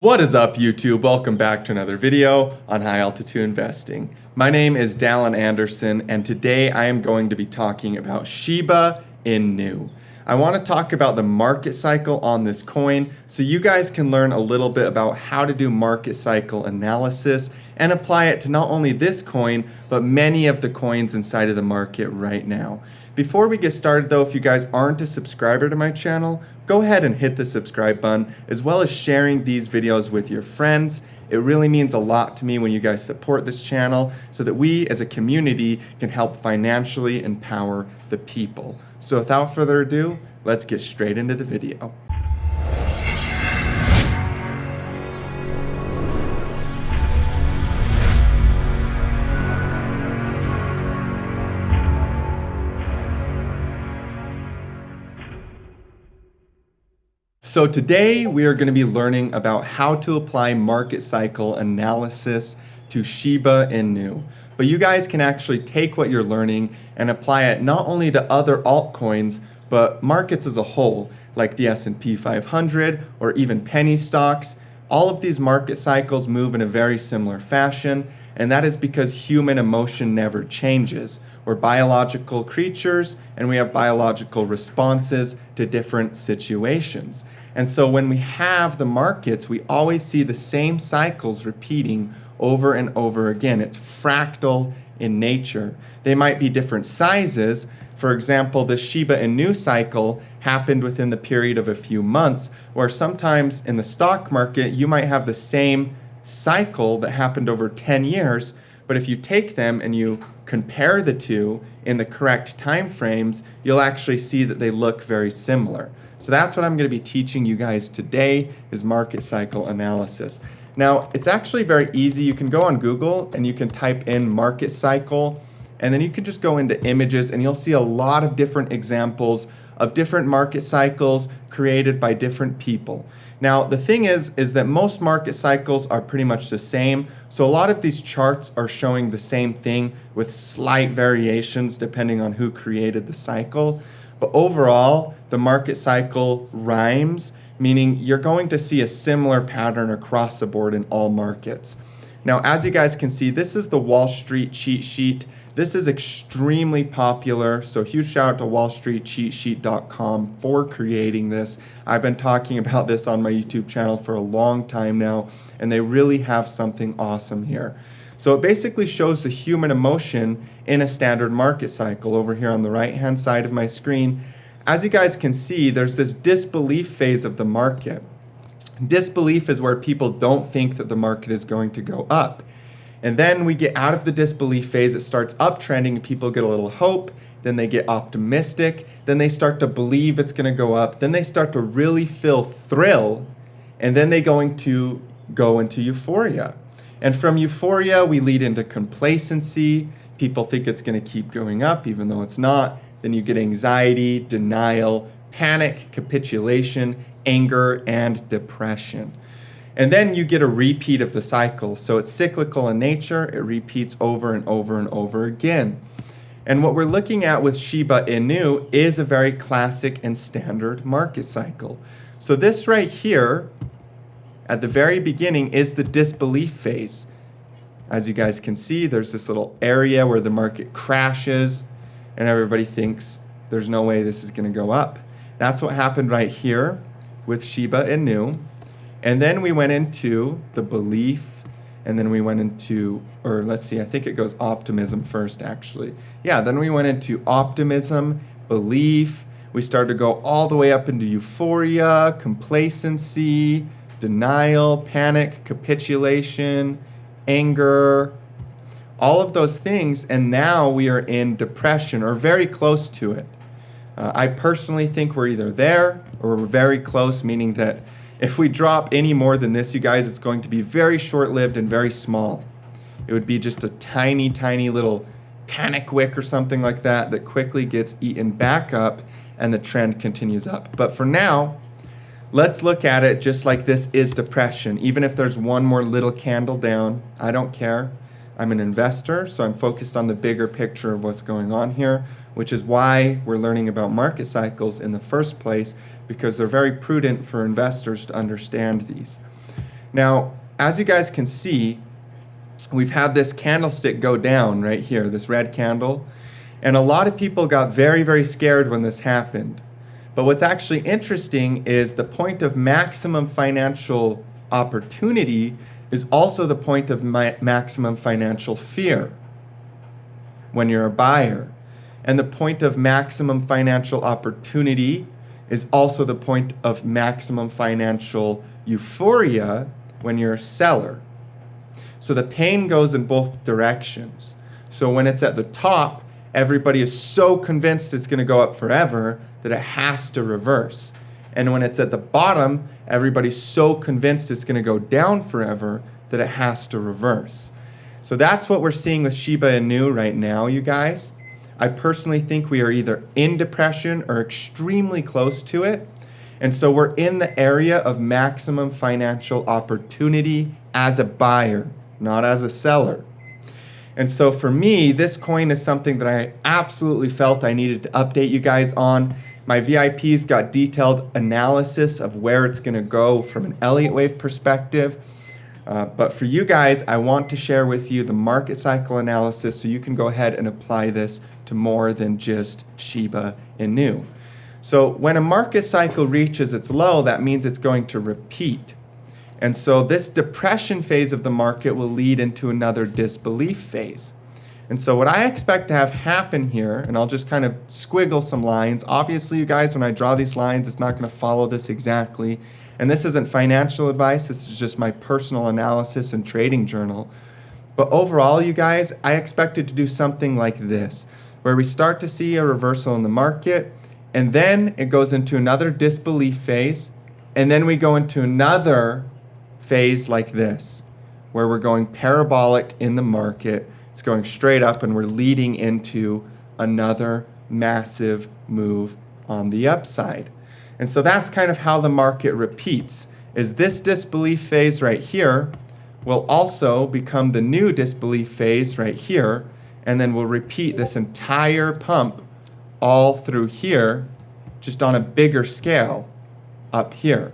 What is up, YouTube? Welcome back to another video on high altitude investing. My name is Dallin Anderson, and today I am going to be talking about Shiba Inu. I want to talk about the market cycle on this coin so you guys can learn a little bit about how to do market cycle analysis and apply it to not only this coin, but many of the coins inside of the market right now. Before we get started though, if you guys aren't a subscriber to my channel, go ahead and hit the subscribe button, as well as sharing these videos with your friends. It really means a lot to me when you guys support this channel so that we as a community can help financially empower the people. So without further ado, let's get straight into the video. So today we are going to be learning about how to apply market cycle analysis to Shiba Inu. But you guys can actually take what you're learning and apply it not only to other altcoins, but markets as a whole, like the S&P 500 or even penny stocks. All of these market cycles move in a very similar fashion, and that is because human emotion never changes. We're biological creatures, and we have biological responses to different situations. And so when we have the markets, we always see the same cycles repeating over and over again. It's fractal in nature. They might be different sizes. For example, the Shiba Inu cycle happened within the period of a few months, where sometimes in the stock market, you might have the same cycle that happened over 10 years, but if you take them and you compare the two in the correct time frames, you'll actually see that they look very similar. So that's what I'm going to be teaching you guys today, is market cycle analysis. Now, it's actually very easy. You can go on Google and you can type in market cycle, and then you can just go into images and you'll see a lot of different examples of different market cycles created by different people. Now, the thing is that most market cycles are pretty much the same. So a lot of these charts are showing the same thing with slight variations depending on who created the cycle. But overall, the market cycle rhymes, meaning you're going to see a similar pattern across the board in all markets. Now, as you guys can see, this is the Wall Street cheat sheet. This is extremely popular, so huge shout out to wallstreetcheatsheet.com for creating this. I've been talking about this on my YouTube channel for a long time now, and they really have something awesome here. So it basically shows the human emotion in a standard market cycle over here on the right-hand side of my screen. As you guys can see, there's this disbelief phase of the market. Disbelief is where people don't think that the market is going to go up. And then we get out of the disbelief phase, it starts uptrending, and people get a little hope, then they get optimistic, then they start to believe it's gonna go up, then they start to really feel thrill, and then they're going to go into euphoria. And from euphoria, we lead into complacency. People think it's gonna keep going up, even though it's not. Then you get anxiety, denial, panic, capitulation, anger, and depression. And then you get a repeat of the cycle. So it's cyclical in nature. It repeats over and over and over again. And what we're looking at with Shiba Inu is a very classic and standard market cycle. So this right here, at the very beginning, is the disbelief phase. As you guys can see, there's this little area where the market crashes and everybody thinks there's no way this is going to go up. That's what happened right here with Shiba Inu. And then we went into the belief, and then we went into, or let's see, I think it goes optimism first, actually. Yeah, then we went into optimism, belief. We started to go all the way up into euphoria, complacency, denial, panic, capitulation, anger, all of those things. And now we are in depression, or very close to it. I personally think we're either there or we're very close, meaning that if we drop any more than this, you guys, it's going to be very short-lived and very small. It would be just a tiny, tiny little panic wick or something like that that quickly gets eaten back up and the trend continues up. But for now, let's look at it just like this is depression. Even if there's one more little candle down, I don't care. I'm an investor, so I'm focused on the bigger picture of what's going on here, which is why we're learning about market cycles in the first place, because they're very prudent for investors to understand these. Now, as you guys can see, we've had this candlestick go down right here, this red candle. And a lot of people got very, very scared when this happened. But what's actually interesting is the point of maximum financial opportunity is also the point of maximum financial fear when you're a buyer. And the point of maximum financial opportunity is also the point of maximum financial euphoria when you're a seller. So the pain goes in both directions. So when it's at the top, everybody is so convinced it's going to go up forever that it has to reverse. And when it's at the bottom, everybody's so convinced it's going to go down forever that it has to reverse. So that's what we're seeing with Shiba Inu right now, you guys. I personally think we are either in depression or extremely close to it. And so we're in the area of maximum financial opportunity as a buyer, not as a seller. And so for me, this coin is something that I absolutely felt I needed to update you guys on. My VIPs got detailed analysis of where it's going to go from an Elliott wave perspective. But for you guys, I want to share with you the market cycle analysis so you can go ahead and apply this to more than just Shiba Inu. So when a market cycle reaches its low, that means it's going to repeat. And so this depression phase of the market will lead into another disbelief phase. And so what I expect to have happen here, and I'll just kind of squiggle some lines. Obviously, you guys, when I draw these lines, it's not going to follow this exactly. And this isn't financial advice. This is just my personal analysis and trading journal. But overall, you guys, I expect it to do something like this, where we start to see a reversal in the market, and then it goes into another disbelief phase, and then we go into another phase like this, where we're going parabolic in the market. It's going straight up, and we're leading into another massive move on the upside. And so that's kind of how the market repeats, is this disbelief phase right here will also become the new disbelief phase right here, and then we'll repeat this entire pump all through here, just on a bigger scale up here.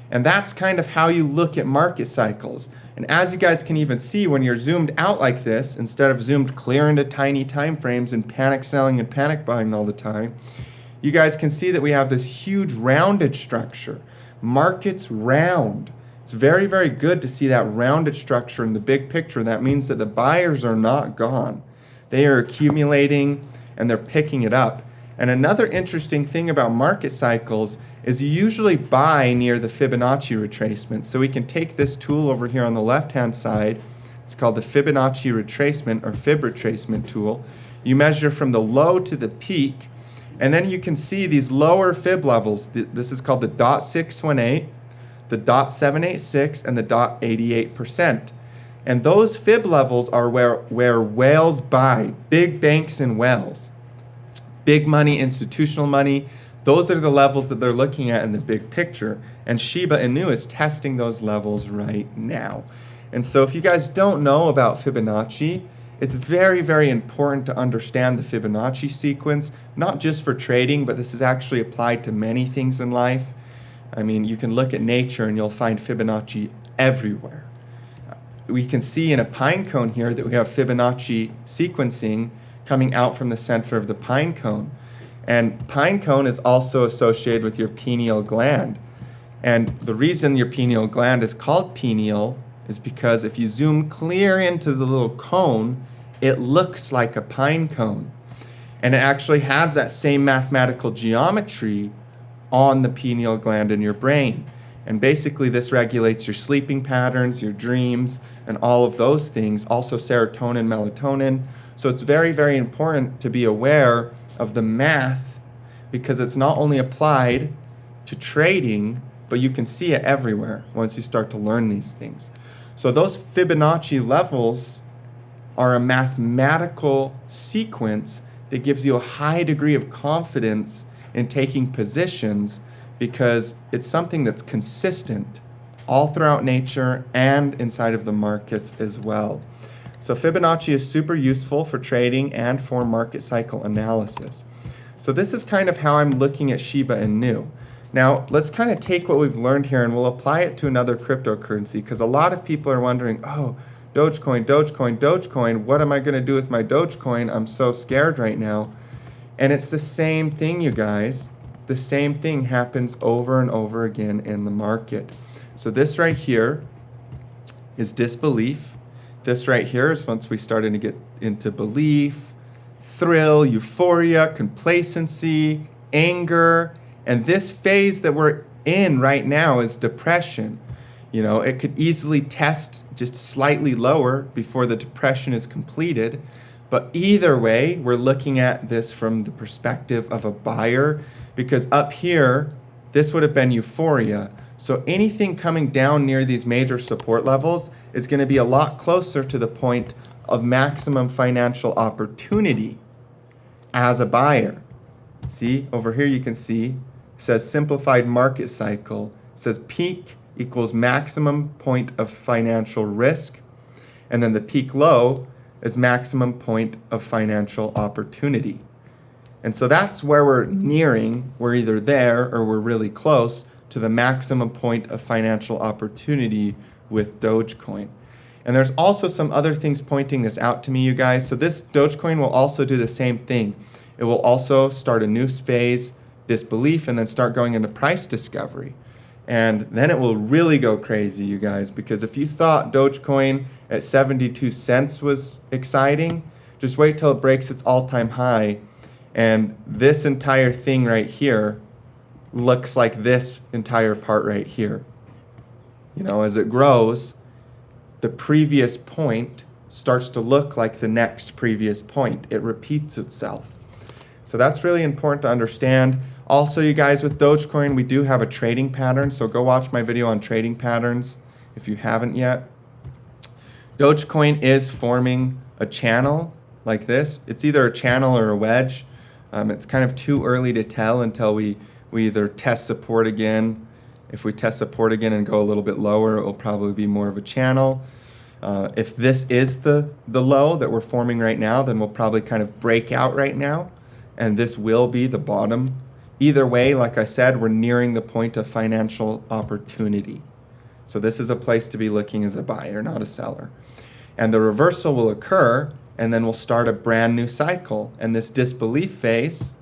And that's kind of how you look at market cycles. And as you guys can even see, when you're zoomed out like this, instead of zoomed clear into tiny time frames and panic selling and panic buying all the time, you guys can see that we have this huge rounded structure. Markets round. It's very, very good to see that rounded structure in the big picture. That means that the buyers are not gone. They are accumulating and they're picking it up. And another interesting thing about market cycles is you usually buy near the Fibonacci retracement. So we can take this tool over here on the left-hand side. It's called the Fibonacci Retracement or Fib Retracement tool. You measure from the low to the peak, and then you can see these lower fib levels. This is called the .618, the .786, and the .88%. And those fib levels are where whales buy, big banks and whales. Big money, institutional money, those are the levels that they're looking at in the big picture. And Shiba Inu is testing those levels right now. And so if you guys don't know about Fibonacci, it's very, very important to understand the Fibonacci sequence, not just for trading, but this is actually applied to many things in life. I mean, you can look at nature and you'll find Fibonacci everywhere. We can see in a pine cone here that we have Fibonacci sequencing coming out from the center of the pine cone. And pine cone is also associated with your pineal gland. And the reason your pineal gland is called pineal is because if you zoom clear into the little cone, it looks like a pine cone. And it actually has that same mathematical geometry on the pineal gland in your brain. And basically this regulates your sleeping patterns, your dreams, and all of those things, also serotonin, melatonin. So it's very, very important to be aware of the math because it's not only applied to trading, but you can see it everywhere once you start to learn these things. So those Fibonacci levels are a mathematical sequence that gives you a high degree of confidence in taking positions because it's something that's consistent all throughout nature and inside of the markets as well. So Fibonacci is super useful for trading and for market cycle analysis. So this is kind of how I'm looking at Shiba Inu. Now, let's kind of take what we've learned here and we'll apply it to another cryptocurrency, because a lot of people are wondering, oh, Dogecoin, Dogecoin, Dogecoin, what am I going to do with my Dogecoin? I'm so scared right now. And it's the same thing, you guys. The same thing happens over and over again in the market. So this right here is disbelief. This right here is once we started to get into belief, thrill, euphoria, complacency, anger. And this phase that we're in right now is depression. You know, it could easily test just slightly lower before the depression is completed. But either way, we're looking at this from the perspective of a buyer, because up here, this would have been euphoria. So anything coming down near these major support levels is going to be a lot closer to the point of maximum financial opportunity as a buyer. See, over here you can see, it says simplified market cycle. It says peak equals maximum point of financial risk. And then the peak low is maximum point of financial opportunity. And so that's where we're nearing. We're either there or we're really close to the maximum point of financial opportunity with Dogecoin. And there's also some other things pointing this out to me, you guys. So this Dogecoin will also do the same thing. It will also start a new phase, disbelief, and then start going into price discovery. And then it will really go crazy, you guys, because if you thought Dogecoin at 72 cents was exciting, just wait till it breaks its all-time high. And this entire thing right here looks like this entire part right here. You know, as it grows, the previous point starts to look like the next previous point. It repeats itself. So that's really important to understand. Also, you guys, with Dogecoin, we do have a trading pattern. So go watch my video on trading patterns if you haven't yet. Dogecoin is forming a channel like this. It's either a channel or a wedge. It's kind of too early to tell until we either test support again. If we test support again and go a little bit lower, it will probably be more of a channel. If this is the low that we're forming right now, then we'll probably kind of break out right now. And this will be the bottom. Either way, like I said, we're nearing the point of financial opportunity. So this is a place to be looking as a buyer, not a seller. And the reversal will occur, and then we'll start a brand new cycle. And this disbelief phase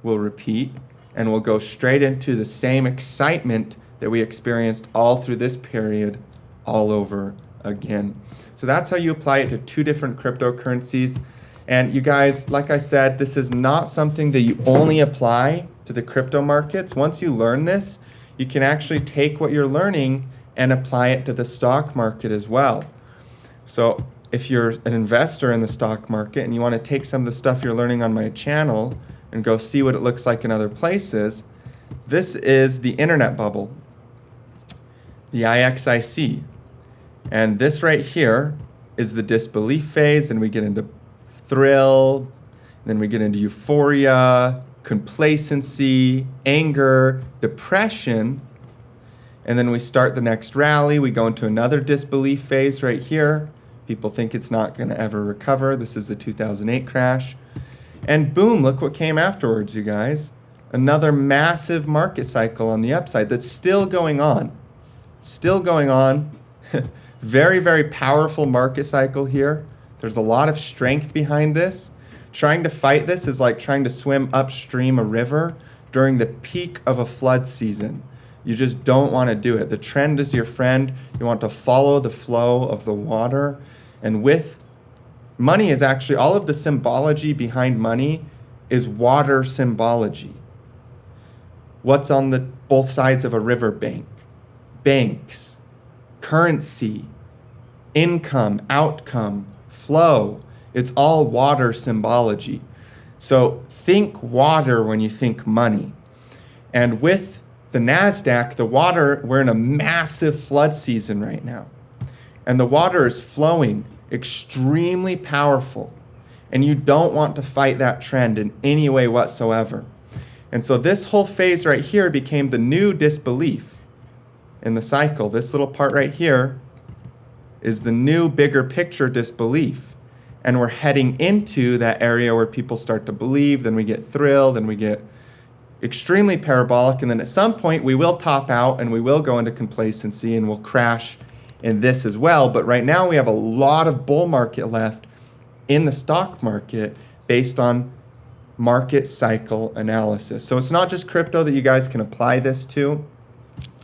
will repeat, and we'll go straight into the same excitement that we experienced all through this period all over again. So that's how you apply it to two different cryptocurrencies. And you guys, like I said, this is not something that you only apply to the crypto markets. Once you learn this, you can actually take what you're learning and apply it to the stock market as well. So if you're an investor in the stock market and you want to take some of the stuff you're learning on my channel and go see what it looks like in other places, this is the internet bubble, the IXIC. And this right here is the disbelief phase, and we get into thrill, then we get into euphoria, complacency, anger, depression, and then we start the next rally. We go into another disbelief phase right here. People think it's not going to ever recover. This is the 2008 crash. And boom, look what came afterwards, you guys. Another massive market cycle on the upside that's still going on. Still going on. Very, very powerful market cycle here. There's a lot of strength behind this. Trying to fight this is like trying to swim upstream a river during the peak of a flood season. You just don't want to do it. The trend is your friend. You want to follow the flow of the water. And with money is actually, all of the symbology behind money is water symbology. What's on the both sides of a river bank? Banks, currency, income, outcome, flow. It's all water symbology. So think water when you think money. And with the NASDAQ, the water, we're in a massive flood season right now. And the water is flowing, extremely powerful. And you don't want to fight that trend in any way whatsoever. And so this whole phase right here became the new disbelief in the cycle. This little part right here is the new bigger picture disbelief. And we're heading into that area where people start to believe, then we get thrill, then we get extremely parabolic, and then at some point we will top out and we will go into complacency and we'll crash in this as well. But right now we have a lot of bull market left in the stock market based on market cycle analysis. So it's not just crypto that you guys can apply this to,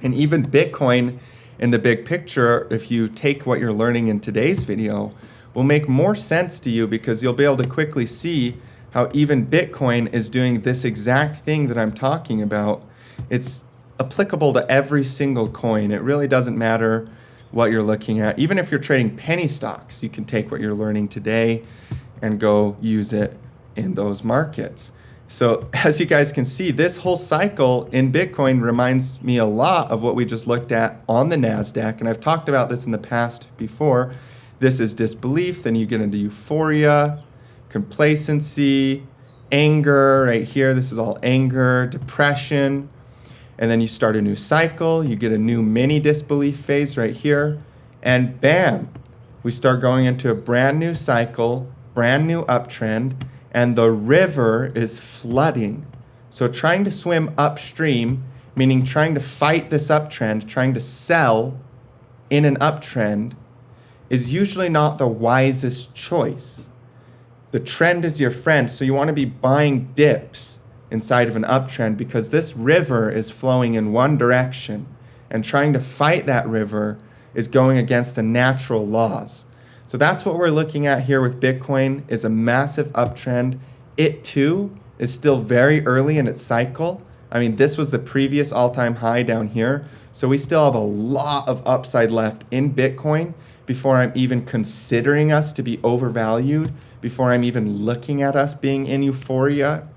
and even Bitcoin in the big picture, if you take what you're learning in today's video, will make more sense to you because you'll be able to quickly see how even Bitcoin is doing this exact thing that I'm talking about. It's applicable to every single coin. It really doesn't matter what you're looking at. Even if you're trading penny stocks, you can take what you're learning today and go use it in those markets. So as you guys can see, this whole cycle in Bitcoin reminds me a lot of what we just looked at on the NASDAQ. And I've talked about this in the past before. This is disbelief, then you get into euphoria, complacency, anger right here. This is all anger, depression. And then you start a new cycle. You get a new mini disbelief phase right here. And bam, we start going into a brand new cycle, brand new uptrend, and the river is flooding. So trying to swim upstream, meaning trying to fight this uptrend, trying to sell in an uptrend, is usually not the wisest choice. The trend is your friend, so you want to be buying dips inside of an uptrend because this river is flowing in one direction, and trying to fight that river is going against the natural laws. So that's what we're looking at here with Bitcoin, is a massive uptrend. It too is still very early in its cycle. I mean, this was the previous all-time high down here. So we still have a lot of upside left in Bitcoin before I'm even considering us to be overvalued, before I'm even looking at us being in euphoria.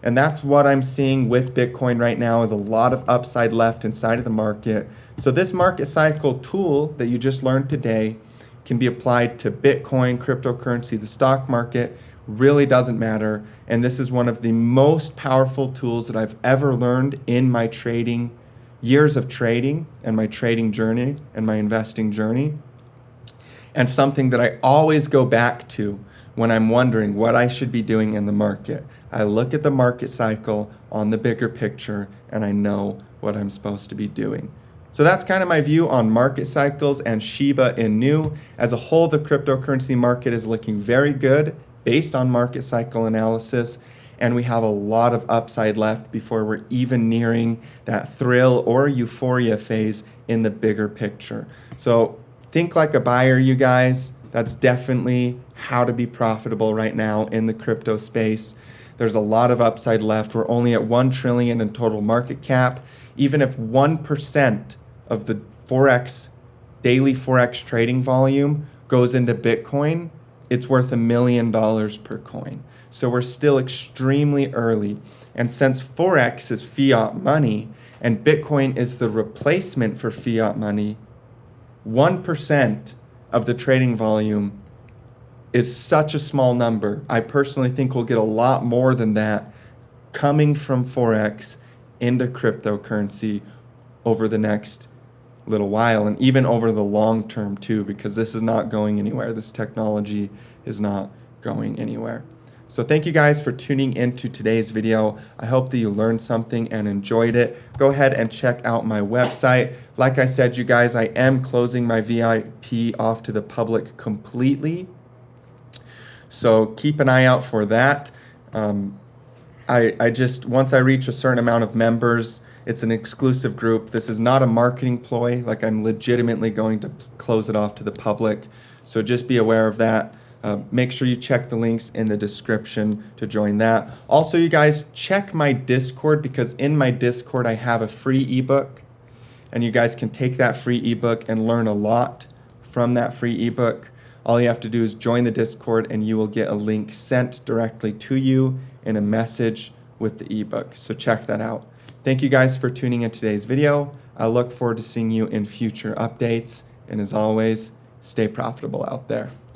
And that's what I'm seeing with Bitcoin right now, is a lot of upside left inside of the market. So this market cycle tool that you just learned today can be applied to Bitcoin, cryptocurrency, the stock market, really doesn't matter. And this is one of the most powerful tools that I've ever learned in my trading, years of trading and my trading journey and my investing journey. And something that I always go back to when I'm wondering what I should be doing in the market. I look at the market cycle on the bigger picture and I know what I'm supposed to be doing. So that's kind of my view on market cycles and Shiba Inu. As a whole, the cryptocurrency market is looking very good based on market cycle analysis, and we have a lot of upside left before we're even nearing that thrill or euphoria phase in the bigger picture. So think like a buyer, you guys. That's definitely how to be profitable right now in the crypto space. There's a lot of upside left. We're only at 1 trillion in total market cap. Even if 1% of the daily Forex trading volume goes into Bitcoin, it's worth $1 million per coin. So we're still extremely early. And since Forex is fiat money and Bitcoin is the replacement for fiat money, 1% of the trading volume is such a small number. I personally think we'll get a lot more than that coming from Forex into cryptocurrency over the next little while, and even over the long term too, because this is not going anywhere. This technology is not going anywhere. So thank you guys for tuning into today's video. I hope that you learned something and enjoyed it. Go ahead and check out my website. Like I said, you guys, I am closing my VIP off to the public completely. So keep an eye out for that. I just, once I reach a certain amount of members, it's an exclusive group. This is not a marketing ploy. Like, I'm legitimately going to close it off to the public. So just be aware of that. Make sure you check the links in the description to join that. Also, you guys, check my Discord, because in my Discord I have a free ebook, and you guys can take that free ebook and learn a lot from that free ebook. All you have to do is join the Discord and you will get a link sent directly to you in a message with the ebook. So check that out. Thank you guys for tuning in today's video. I look forward to seeing you in future updates. And as always, stay profitable out there.